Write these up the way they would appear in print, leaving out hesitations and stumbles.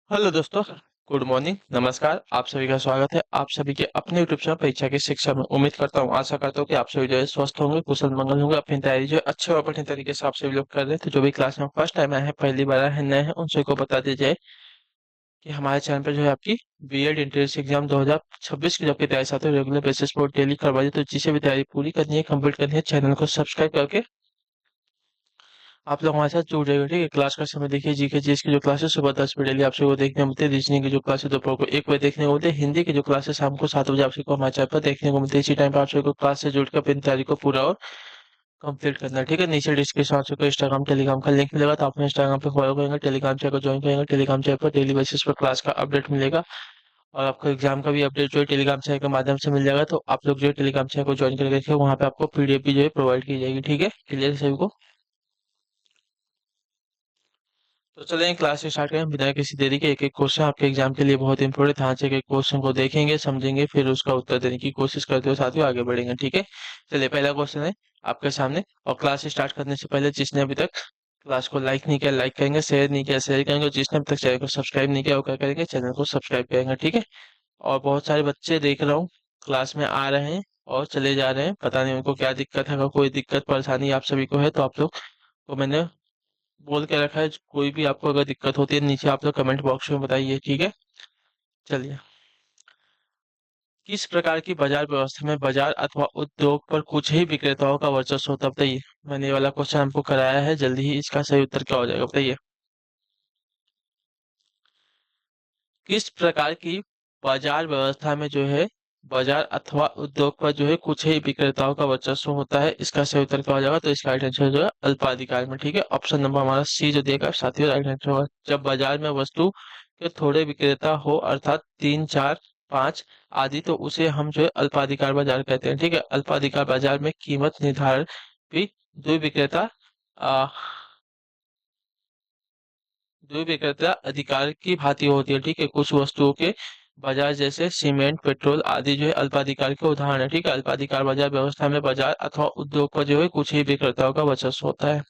Hello दोस्तों। Good morning, नमस्कार। आप सभी का स्वागत है आप सभी के अपने यूट्यूब चैनल परीक्षा की शिक्षा में। उम्मीद करता हूँ, आशा करता हूँ कि आप सभी जो है स्वस्थ होंगे, कुशल मंगल होंगे, अपनी तैयारी जो है अच्छे और बढ़िया तरीके से आप सभी लोग कर रहे हैं। तो जो भी क्लास में फर्स्ट टाइम आए हैं, पहली बार आए हैं, नए हैं, उन सभी को बता दिया जाए कि हमारे चैनल पर जो है आपकी बीएड एंट्रेंस एग्जाम 2026 की जो आपकी तैयारी साथ रेगुलर बेसिस पर डेली करवाई। तो जिसे भी तैयारी पूरी करनी है, कंप्लीट करनी है, चैनल को सब्सक्राइब करके आप लोग हमारे साथ जुड़ जाइए। ठीक है, क्लास का समय देखिए, जीके जीएस की जो क्लासेस सुबह 10 बजे डेली आप सबको देखने को मिलती है। रीजनिंग की जो क्लासेस दोपहर को 1 बजे देखने को मिलती है। हिंदी की जो क्लासेस शाम को 7 बजे आप सबको हमारे चैनल पर देखने को मिलती है। इसी टाइम पर आप सबको क्लास से जुड़कर अपनी तैयारी को पूरा और कंप्लीट करना है। ठीक है, नीचे डिस्क्रिप्शन आप सबको इंस्टाग्राम टेलीग्राम का लिंक मिलेगा, तो आप इंस्टाग्राम पे फॉलो करेंगे, टेलीग्राम चैनल को ज्वाइन करेंगे। टेलीग्राम चैनल पर डेली बेसिस पर क्लास का अपडेट मिलेगा और आपको एग्जाम का भी अपडेट जो है टेलीग्राम चैनल के माध्यम से मिल जाएगा। तो आप लोग जो है टेलीग्राम चैनल को ज्वाइन करके रखिए, वहाँ पे आपको पीडीएफ भी जो है प्रोवाइड की जाएगी। ठीक है, क्लियर सभी को? तो चलें क्लास स्टार्ट करें बिना किसी देरी के। एक एक क्वेश्चन आपके एग्जाम के लिए बहुत इंपॉर्टेंट, ध्यान से एक एक क्वेश्चन को देखेंगे, समझेंगे, फिर उसका उत्तर देने की कोशिश करते हुए साथियों आगे बढ़ेंगे। ठीक है, चलिए पहला क्वेश्चन है आपके सामने। और क्लास स्टार्ट करने से पहले जिसने अभी तक क्लास को लाइक नहीं किया लाइक करेंगे, शेयर नहीं किया शेयर करेंगे, और जिसने अभी तक चैनल को सब्सक्राइब नहीं किया वो क्या करेंगे, चैनल को सब्सक्राइब करेंगे। ठीक है, और बहुत सारे बच्चे देख रहा हूँ क्लास में आ रहे हैं और चले जा रहे हैं, पता नहीं उनको क्या दिक्कत है। अगर कोई दिक्कत परेशानी आप सभी को है तो आप लोग को मैंने बोल के रखा है, कोई भी आपको अगर दिक्कत होती है नीचे आप लोग कमेंट बॉक्स में बताइए। ठीक है, चलिए। किस प्रकार की बाजार व्यवस्था में बाजार अथवा उद्योग पर कुछ ही विक्रेताओं का वर्चस्व होता है, बताइए। मैंने ये वाला क्वेश्चन हमको कराया है, जल्दी ही इसका सही उत्तर क्या हो जाएगा, बताइए। किस प्रकार की बाजार व्यवस्था में जो है बाजार अथवा उद्योग पर जो है कुछ ही विक्रेताओं का वर्चस्व होता है, इसका सही उत्तर क्या हो जाएगा? तो इसका राइट आंसर जो है अल्पाधिकार में। ठीक है, ऑप्शन नंबर हमारा सी जो देगा साथियों राइट आंसर होगा। जब बाजार में वस्तु के थोड़े विक्रेता हो, अर्थात 3 4 5 आदि, तो उसे हम जो है अल्पाधिकार बाजार कहते हैं। ठीक है, अल्पाधिकार बाजार में कीमत निर्धारण भी दो विक्रेता द्विविक्रेता अधिकार की भांति होती है। ठीक है, कुछ वस्तुओं के बाजार जैसे सीमेंट पेट्रोल आदि जो है अल्पाधिकार के उदाहरण है। ठीक है, अल्पाधिकार बाजार व्यवस्था में बाजार अथवा उद्योग पर जो है कुछ ही विक्रेताओं का वर्चस्व होता है।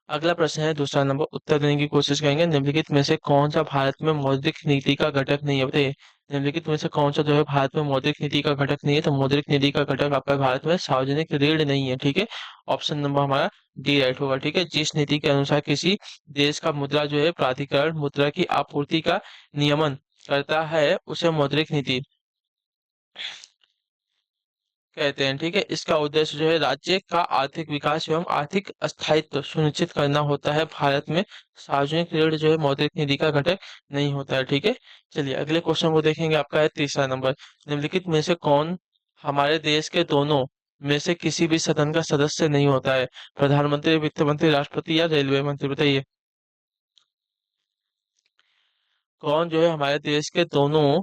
अगला प्रश्न है दूसरा नंबर, उत्तर देने की कोशिश करेंगे। निम्नलिखित में से कौन सा भारत में मौद्रिक नीति का घटक नहीं है, बताइए। निम्नलिखित में से कौन सा जो है भारत में मौद्रिक नीति का घटक नहीं है? तो मौद्रिक नीति का घटक आपका भारत में सार्वजनिक ऋण नहीं है। ठीक है, ऑप्शन नंबर हमारा डी राइट होगा। ठीक है, जिस नीति के अनुसार किसी देश का मुद्रा जो है प्राधिकरण मुद्रा की आपूर्ति का नियमन करता है उसे मौद्रिक नीति कहते हैं। ठीक है, इसका उद्देश्य जो है राज्य का आर्थिक विकास एवं आर्थिक स्थायित्व सुनिश्चित करना होता है। भारत में सार्वजनिक ऋण जो है मौद्रिक नीति का घटक नहीं होता है। ठीक है, चलिए अगले क्वेश्चन को देखेंगे। आपका है तीसरा नंबर, निम्नलिखित में से कौन हमारे देश के दोनों में से किसी भी सदन का सदस्य नहीं होता है? प्रधानमंत्री, वित्त मंत्री, राष्ट्रपति या रेलवे मंत्री, बताइए। कौन जो है हमारे देश के दोनों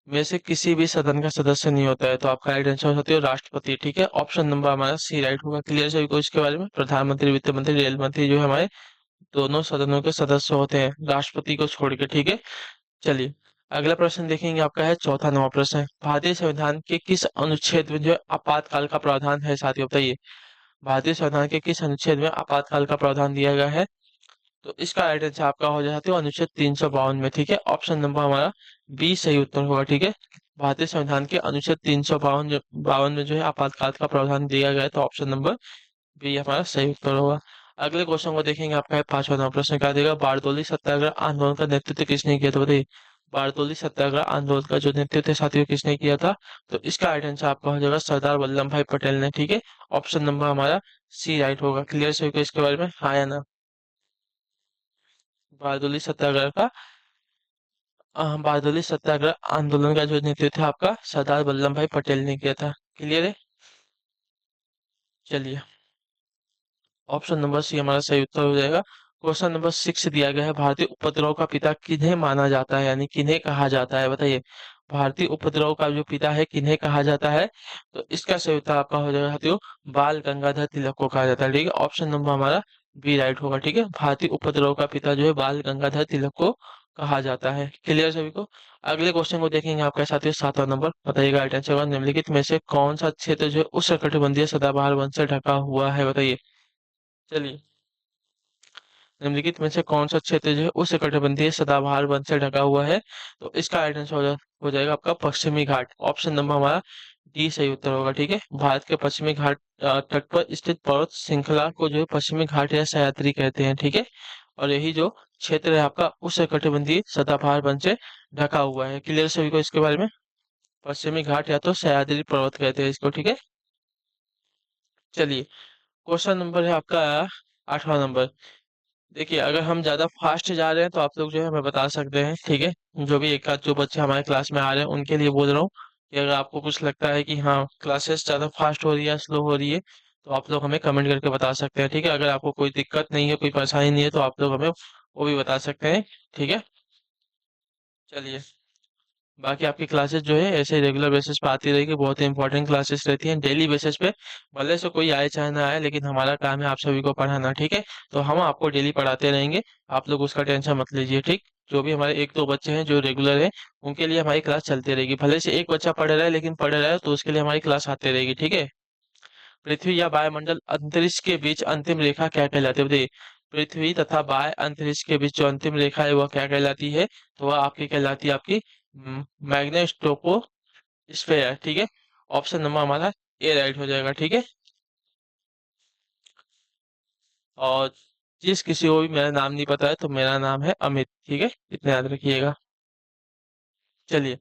में से किसी भी सदन का सदस्य नहीं होता है? तो आपका राइट आंसर होती है राष्ट्रपति। ठीक है, ऑप्शन नंबर हमारा सी राइट होगा। क्लियर सभी को इसके बारे में? प्रधानमंत्री, वित्त मंत्री, रेल मंत्री जो है हमारे दोनों सदनों के सदस्य होते हैं, राष्ट्रपति को छोड़ के। ठीक है, चलिए अगला प्रश्न देखेंगे। आपका है चौथा नंबर प्रश्न, भारतीय संविधान के किस अनुच्छेद में जो है आपातकाल का प्रावधान है साथियों, बताइए। भारतीय संविधान के किस अनुच्छेद में आपातकाल का प्रावधान दिया गया है? तो इसका राइट आंसर आपका हो जाता है अनुच्छेद 352 में। ठीक है, ऑप्शन नंबर हमारा बी सही उत्तर होगा। ठीक है, भारतीय संविधान के अनुच्छेद 352 बावन में जो है आपातकाल का प्रावधान दिया गया है, तो ऑप्शन नंबर बी हमारा सही उत्तर होगा। अगले क्वेश्चन को देखेंगे। आपका है पांचवा नंबर प्रश्न, क्या देगा? बारदोली सत्याग्रह आंदोलन का नेतृत्व किसने किया था, बताइए। बारदोली सत्याग्रह आंदोलन का जो नेतृत्व साथियों किसने किया था? तो इसका राइट आंसर आपका हो जाएगा सरदार वल्लभ भाई पटेल ने। ठीक है, ऑप्शन नंबर हमारा सी राइट होगा। क्लियर सभी को इसके बारे में? हाँ या ना? बारदोली सत्याग्रह का बारदोली सत्याग्रह आंदोलन का जो नेतृत्व है आपका सरदार वल्लभ भाई पटेल ने किया था। क्लियर है, चलिए ऑप्शन नंबर सी हमारा सही उत्तर हो जाएगा। क्वेश्चन नंबर 6 दिया गया है, भारतीय उपद्रव का पिता किन्हें माना जाता है, यानी किन्हें कहा जाता है, बताइए। भारतीय उपद्रव का जो पिता है किन्हें कहा जाता है? तो इसका सही उत्तर आपका हो जाएगा साथियों बाल गंगाधर तिलक को कहा जाता है। ठीक है, ऑप्शन नंबर हमारा बी राइट होगा। ठीक है, भारतीय उपद्रव का पिता जो है बाल गंगाधर तिलक को कहा जाता है। क्लियर सभी को? अगले क्वेश्चन को देखेंगे। आपका साथियों सातवां नंबर, बताइएगा राइट आंसर होगा। निम्नलिखित में से कौन सा क्षेत्र जो है उष्णकटिबंधीय सदाबहार वन से ढका हुआ है, बताइए। चलिए निम्नलिखित में से कौन सा क्षेत्र जो है उष्णकटिबंधीय सदाबहार वन से ढका हुआ है? तो इसका राइट आंसर हो जाएगा आपका पश्चिमी घाट। ऑप्शन नंबर हमारा डी सही उत्तर होगा। ठीक है, भारत के पश्चिमी घाट तट पर स्थित पर्वत श्रृंखला को जो है पश्चिमी घाट या सह्याद्री कहते हैं। ठीक है, और यही जो क्षेत्र है आपका उष्णकटिबंधीय सदाबहार वन से ढका हुआ है। क्लियर सभी को इसके बारे में? पश्चिमी घाट या तो सह्याद्री पर्वत कहते हैं इसको। ठीक है, चलिए क्वेश्चन नंबर है आपका 8वां नंबर। देखिए, अगर हम ज्यादा फास्ट जा रहे हैं तो आप लोग जो है हमें बता सकते हैं। ठीक है, जो भी एक आध जो बच्चे हमारे क्लास में आ रहे हैं उनके लिए बोल रहा हूँ कि अगर आपको कुछ लगता है कि हाँ क्लासेस ज्यादा फास्ट हो रही है, स्लो हो रही है, तो आप लोग हमें कमेंट करके बता सकते हैं। ठीक है, अगर आपको कोई दिक्कत नहीं है, कोई परेशानी नहीं है, तो आप लोग हमें वो भी बता सकते हैं। ठीक है, चलिए, बाकी आपकी क्लासेस जो है ऐसे रेगुलर बेसिस पे आती रहेगी। बहुत ही इंपॉर्टेंट क्लासेस रहती हैं डेली बेसिस पे। भले से कोई आए चाहे ना आए, लेकिन हमारा काम है आप सभी को पढ़ाना। ठीक है, तो हम आपको डेली पढ़ाते रहेंगे, आप लोग उसका टेंशन मत लीजिए। ठीक, जो भी हमारे एक दो बच्चे हैं जो रेगुलर है, उनके लिए हमारी क्लास चलती रहेगी। भले से एक बच्चा पढ़ रहा है लेकिन पढ़ रहा है, तो उसके लिए हमारी क्लास आती रहेगी। ठीक है, पृथ्वी या वायुमंडल अंतरिक्ष के बीच अंतिम रेखा क्या कहलाती है? बताइए, पृथ्वी तथा वाय अंतरिक्ष के बीच जो अंतिम रेखा है वह क्या कहलाती है? तो वह आपकी कहलाती है आपकी मैग्नेटोस्फेयर। ठीक है, ऑप्शन नंबर हमारा ए राइट हो जाएगा। ठीक है, और जिस किसी को भी मेरा नाम नहीं पता है तो मेरा नाम है अमित। ठीक है, इतना याद रखिएगा। चलिए,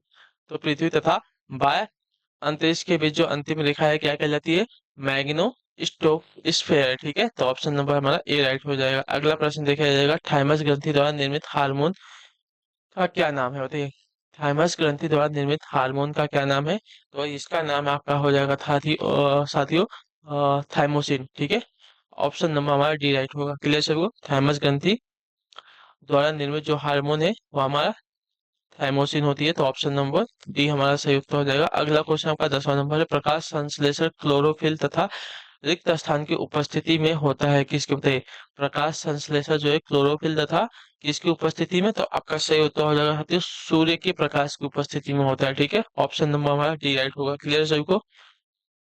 तो पृथ्वी तथा वाय अंतरिक्ष के बीच जो अंतिम रेखा है क्या कहलाती है? मैग्नो स्फेयर। ठीक है, तो ऑप्शन नंबर हमारा ए राइट हो जाएगा। अगला प्रश्न देखा जाएगा, थाइमस ग्रंथि द्वारा निर्मित हार्मोन का क्या नाम है? बताइए, थाइमस ग्रंथि द्वारा निर्मित हार्मोन का क्या नाम है? तो इसका नाम आपका हो जाएगा साथियों थाइमोसिन। ठीक है, ऑप्शन नंबर हमारा डी राइट होगा। क्लियर सबको? थाइमस ग्रंथि द्वारा निर्मित जो हार्मोन है वो हमारा थाइमोसिन होती है। तो ऑप्शन नंबर डी हमारा सही उत्तर हो जाएगा। अगला क्वेश्चन आपका 10वां नंबर है, प्रकाश संश्लेषण क्लोरोफिल तथा रिक्त स्थान की उपस्थिति में होता है किसके? बताइए, प्रकाश संश्लेषण जो है क्लोरोफिल तथा किसकी उपस्थिति में? तो आपका सही उत्तर हो जाएगा साथियों, सूर्य के प्रकाश की उपस्थिति में होता है। ठीक है, ऑप्शन नंबर हमारा डी राइट होगा। क्लियर सभी को?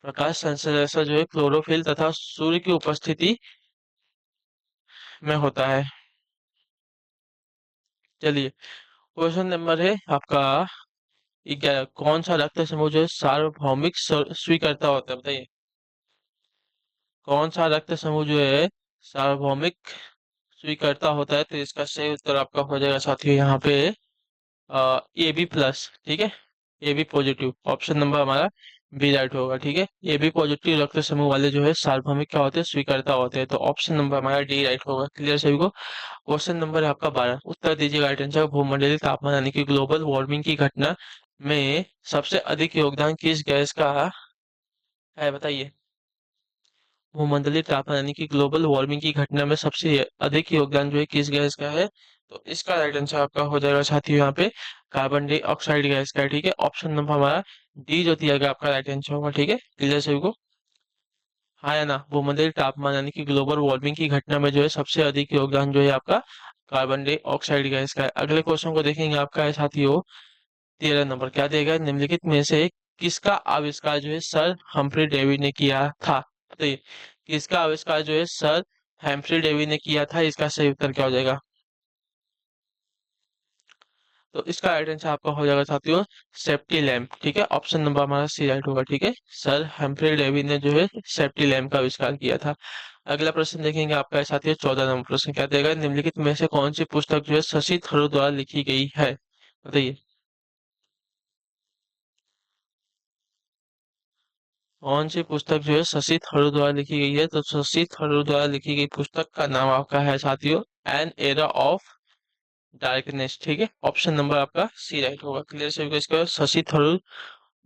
प्रकाश संश्लेषण जो है क्लोरोफिल तथा सूर्य की उपस्थिति में होता है। चलिए, क्वेश्चन नंबर है आपका 11, कौन सा रक्त समूह जो है सार्वभौमिक स्वीकर्ता होता है? बताइए, कौन सा रक्त समूह जो है सार्वभौमिक स्वीकर्ता होता है? तो इसका सही उत्तर आपका हो जाएगा साथियों यहाँ पे ए बी प्लस। ठीक है, A B positive. Option number हमारा बी राइट होगा। ठीक है, ए बी पॉजिटिव रक्त समूह वाले जो है सार्वभौमिक क्या होते हैं? स्वीकर्ता होते हैं। तो ऑप्शन नंबर हमारा डी राइट होगा। क्लियर सभी को? क्वेश्चन नंबर है आपका 12, उत्तर दीजिएगा राइट आंसर। भूमंडलीय तापमान यानी कि ग्लोबल वार्मिंग की घटना में सबसे अधिक योगदान किस गैस का है? बताइए, भूमंडलीय तापमान यानी कि ग्लोबल वार्मिंग की घटना में सबसे अधिक योगदान जो है किस गैस का है? तो इसका राइट आंसर आपका हो जाएगा साथियों यहाँ पे कार्बन डाइऑक्साइड गैस का है। ठीक है, ऑप्शन नंबर हमारा डी जो दिया गया आपका राइट आंसर होगा। ठीक है, क्लियर सभी को? हाँ या ना? भूमंडलीय तापमान यानी कि ग्लोबल वार्मिंग की घटना में जो है सबसे अधिक योगदान जो है आपका कार्बन डाइऑक्साइड गैस का है। अगले क्वेश्चन को देखेंगे, आपका है साथियों 13 नंबर। क्या देगा? निम्नलिखित में से किसका आविष्कार जो है सर हम्फ्री डेवी ने किया था? बताइए, किसका आविष्कार जो है सर हम्फ्री डेवी ने किया था? इसका सही उत्तर क्या हो जाएगा? तो इसका राइट आंसर आपका हो जाएगा साथियों सेफ्टी लैम्प। ठीक है, ऑप्शन नंबर हमारा सी राइट होगा। ठीक है, सर हम्फ्री डेवी ने जो है सेफ्टी लैम्प का आविष्कार किया था। अगला प्रश्न देखेंगे, आपका है साथियों 14 नंबर प्रश्न। क्या देगा? निम्नलिखित में से कौन सी पुस्तक जो है शशि थरूर द्वारा लिखी गई है? बताइए, कौन सी पुस्तक जो है शशि थरूर द्वारा लिखी गई है? तो शशि थरूर द्वारा लिखी गई पुस्तक का नाम आपका है साथियों एन एरा ऑफ डार्कनेस। ठीक है, ऑप्शन नंबर आपका सी राइट होगा। क्लियर से इसका शशि थरूर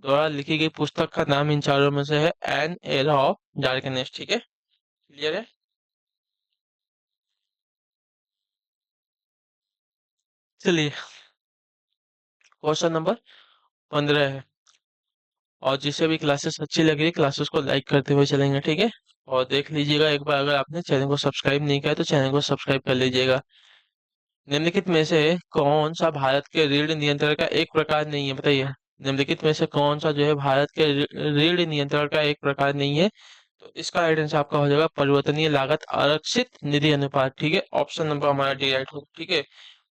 द्वारा लिखी गई पुस्तक का नाम इन चारों में से है एन एरा ऑफ डार्कनेस। ठीक है, क्लियर है? चलिए, क्वेश्चन नंबर 15 है, और जिसे भी क्लासेस अच्छी लग रही क्लासेस को लाइक करते हुए चलेंगे। ठीक है, और देख लीजिएगा एक बार, अगर आपने चैनल को सब्सक्राइब नहीं किया तो चैनल को सब्सक्राइब कर लीजिएगा। निम्नलिखित में से कौन सा भारत के ऋण नियंत्रण का एक प्रकार नहीं है? बताइए, निम्नलिखित में से कौन सा जो है भारत के ऋण नियंत्रण का एक प्रकार नहीं है? तो इसका राइट आंसर आपका हो जाएगा परिवर्तनीय लागत आरक्षित निधि अनुपात। ठीक है, ऑप्शन नंबर हमारा डी राइट होगा। ठीक है,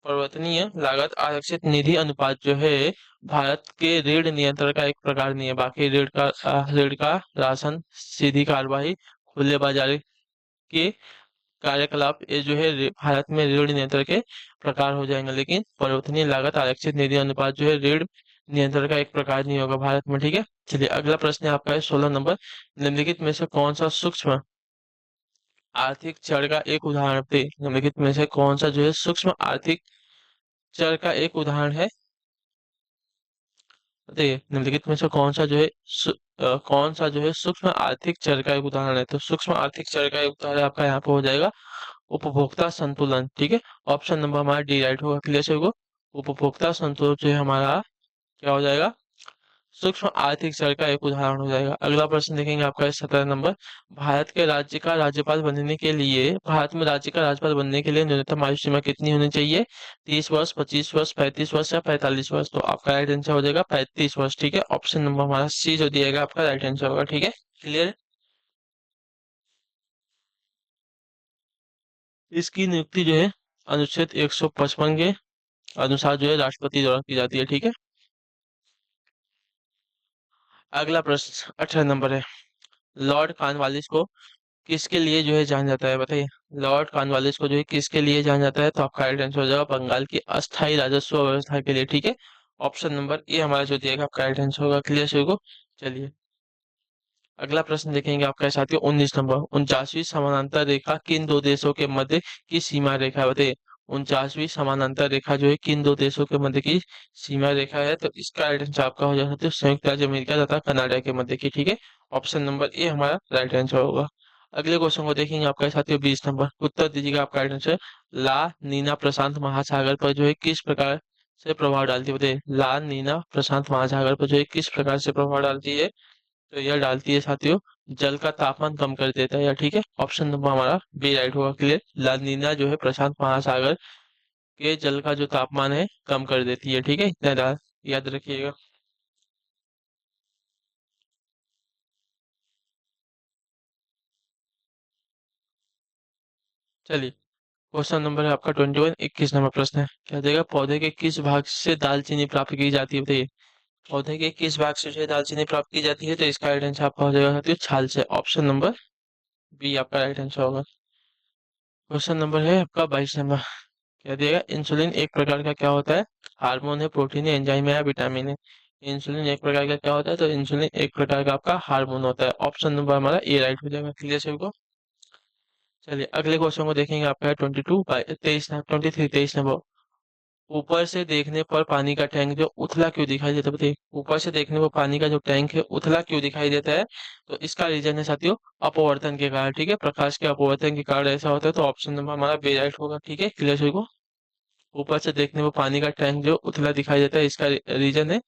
परिवर्तनीय लागत आरक्षित निधि अनुपात जो है भारत के ऋण नियंत्रण का एक प्रकार नहीं है। बाकी ऋण का राशन, सीधी कार्यवाही, खुले बाजार के कार्यकलाप, ये जो है भारत में ऋण नियंत्रण के प्रकार हो जाएंगे, लेकिन परिवर्तनीय लागत आरक्षित निधि अनुपात जो है ऋण नियंत्रण का एक प्रकार नहीं होगा भारत में। ठीक है, चलिए अगला प्रश्न है आपका है 16 नंबर। निम्नलिखित में से कौन सा सूक्ष्म आर्थिक चर का एक उदाहरण थे? निम्नलिखित में से कौन सा जो है सूक्ष्म आर्थिक चर का एक उदाहरण है? बताइए, निम्नलिखित में से कौन सा जो है सूक्ष्म आर्थिक चर का एक उदाहरण है? तो सूक्ष्म आर्थिक चर का एक उदाहरण आपका यहाँ पे हो जाएगा उपभोक्ता संतुलन। ठीक है, ऑप्शन नंबर हमारा डी राइट होगा। क्लियर से होगा, उपभोक्ता संतुलन जो है हमारा क्या हो जाएगा? सूक्ष्म आर्थिक चर का एक उदाहरण हो जाएगा। अगला प्रश्न देखेंगे आपका 17 नंबर। भारत में राज्य का राज्यपाल बनने के लिए न्यूनतम आयु सीमा कितनी होनी चाहिए? 30 वर्ष, 25 वर्ष, 35 वर्ष या 45 वर्ष? तो आपका राइट आंसर हो जाएगा 35 वर्ष। ठीक है, ऑप्शन नंबर हमारा सी जो दिएगा आपका राइट आंसर होगा। ठीक है, क्लियर। इसकी नियुक्ति जो है अनुच्छेद 155 के अनुसार जो है राष्ट्रपति द्वारा की जाती है। ठीक है, अगला प्रश्न 18 नंबर है। लॉर्ड कॉर्नवालिस को किसके लिए जो है जाना जाता है? बताइए, लॉर्ड कॉर्नवालिस को जो है किसके लिए जाना जाता है? तो आपका राइट आंसर हो जाएगा बंगाल की अस्थायी राजस्व व्यवस्था के लिए। ठीक है, ऑप्शन नंबर ए हमारा जो दिएगा आपका राइट आंसर होगा। क्लियर सभी को। चलिए अगला प्रश्न देखेंगे आपका साथियों 19 नंबर। 49वीं समानांतर रेखा किन दो देशों के मध्य की सीमा रेखा है? बताइए, 49वीं समानांतर रेखा जो है किन दो देशों के मध्य की सीमा रेखा है? तो इसका राइट आंसर आपका हो जाता है संयुक्त राज्य अमेरिका तथा कनाडा के मध्य की। ठीक है, ऑप्शन नंबर ए हमारा राइट आंसर होगा। अगले क्वेश्चन को देखेंगे आपका साथियों 20 नंबर। उत्तर दीजिएगा आपका राइट आंसर। ला नीना प्रशांत महासागर पर जो है किस प्रकार से प्रभाव डालती है? बताइए, ला नीना प्रशांत महासागर पर जो है किस प्रकार से प्रभाव डालती है? तो यह डालती है साथियों जल का तापमान कम कर देता है यार। ठीक है, ऑप्शन नंबर हमारा बी राइट होगा। क्लियर, लानीना जो है प्रशांत महासागर के जल का जो तापमान है कम कर देती है। ठीक है, इतना याद रखिएगा। चलिए क्वेश्चन नंबर है आपका 21। 21 नंबर प्रश्न है, क्या देगा? पौधे के किस भाग से दालचीनी प्राप्त की जाती है? बताइए, पौधे के किस भाग से जो है दालचीनी प्राप्त की जाती है? तो इसका राइट आंसर आपका हो जाएगा साथियों छाल से। ऑप्शन नंबर बी आपका राइट आंसर होगा। क्वेश्चन नंबर है आपका 22 नंबर। क्या दिएगा? इंसुलिन एक प्रकार का क्या होता है? हार्मोन है, प्रोटीन है, एंजाइम है या विटामिन है? इंसुलिन एक प्रकार का क्या होता है? तो इंसुलिन एक प्रकार का आपका हार्मोन होता है। ऑप्शन नंबर हमारा ए राइट हो जाएगा। क्लियर सभी को। चलिए अगले क्वेश्चन को देखेंगे आपका है 23 नंबर। ऊपर से देखने पर पानी का टैंक जो उथला क्यों दिखाई देता है? बताइए, ऊपर से देखने पर पानी का जो टैंक है उथला क्यों दिखाई देता है? तो इसका रीजन है साथियों अपवर्तन के कारण। ठीक है, प्रकाश के अपवर्तन के कारण ऐसा होता है। तो ऑप्शन नंबर हमारा बी राइट होगा। ठीक है, क्लियर सभी को। ऊपर से देखने में पानी का टैंक जो उथला दिखाई देता है, इसका रीजन है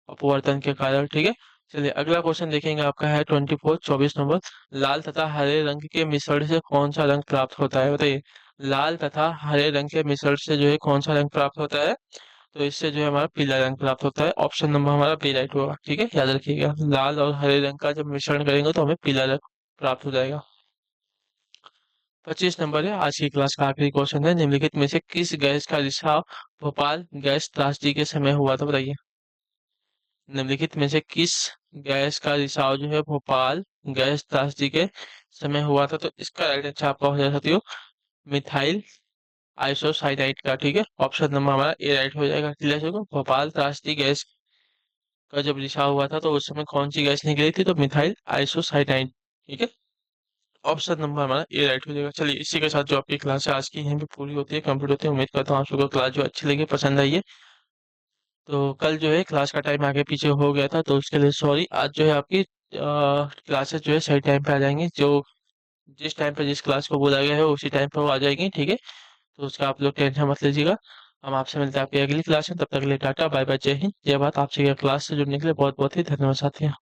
अपवर्तन के कारण। ठीक है, चलिए अगला क्वेश्चन देखेंगे आपका है 24 24 नंबर। लाल तथा हरे रंग के मिश्रण से कौन सा रंग प्राप्त होता है? बताइए, लाल तथा हरे रंग के मिश्रण से जो है कौन सा रंग प्राप्त होता है? तो इससे जो है हमारा पीला रंग प्राप्त होता है। ऑप्शन नंबर हमारा बी राइट होगा। ठीक है, याद रखिएगा, लाल और हरे रंग का जब मिश्रण करेंगे तो हमें पीला रंग प्राप्त हो जाएगा। 25 नंबर है आज की क्लास का आखिरी क्वेश्चन है। निम्नलिखित में से किस गैस का रिसाव भोपाल गैस त्रासदी के समय हुआ था? बताइए, निम्नलिखित में से किस गैस का रिसाव जो है भोपाल गैस त्रासदी के समय हुआ था? तो इसका राइट आंसर आपका हो जाएगा साथियों मिथाइल आइसोसाइनाइड का। ठीक है, ऑप्शन नंबर हमारा ए राइट हो जाएगा। क्लियर है, भोपाल त्रासदी गैस का जब रिसाव हुआ था तो उस समय कौन सी गैस निकली थी? तो मिथाइल आइसोसाइनाइड। ठीक है, ऑप्शन नंबर हमारा ए राइट हो जाएगा। चलिए इसी के साथ जो आपकी क्लास है आज की यहीं पे पूरी होती है, कंप्लीट होती है। उम्मीद करता हूँ आप सबको क्लास जो अच्छी लगी, पसंद आई है। तो कल जो है क्लास का टाइम आगे पीछे हो गया था तो उसके लिए सॉरी। आज जो है आपकी क्लासेस जो है सही टाइम पे आ जाएंगी। जो जिस टाइम पे जिस क्लास को बोला गया है उसी टाइम पे वो आ जाएगी। ठीक है, तो उसका आप लोग टेंशन मत लीजिएगा। हम आपसे मिलते हैं आपकी अगली क्लास में। तब तक के लिए टाटा बाय बाय, जय हिंद जय भारत। आपसे क्लास से जुड़ने के लिए बहुत बहुत ही धन्यवाद साथियों।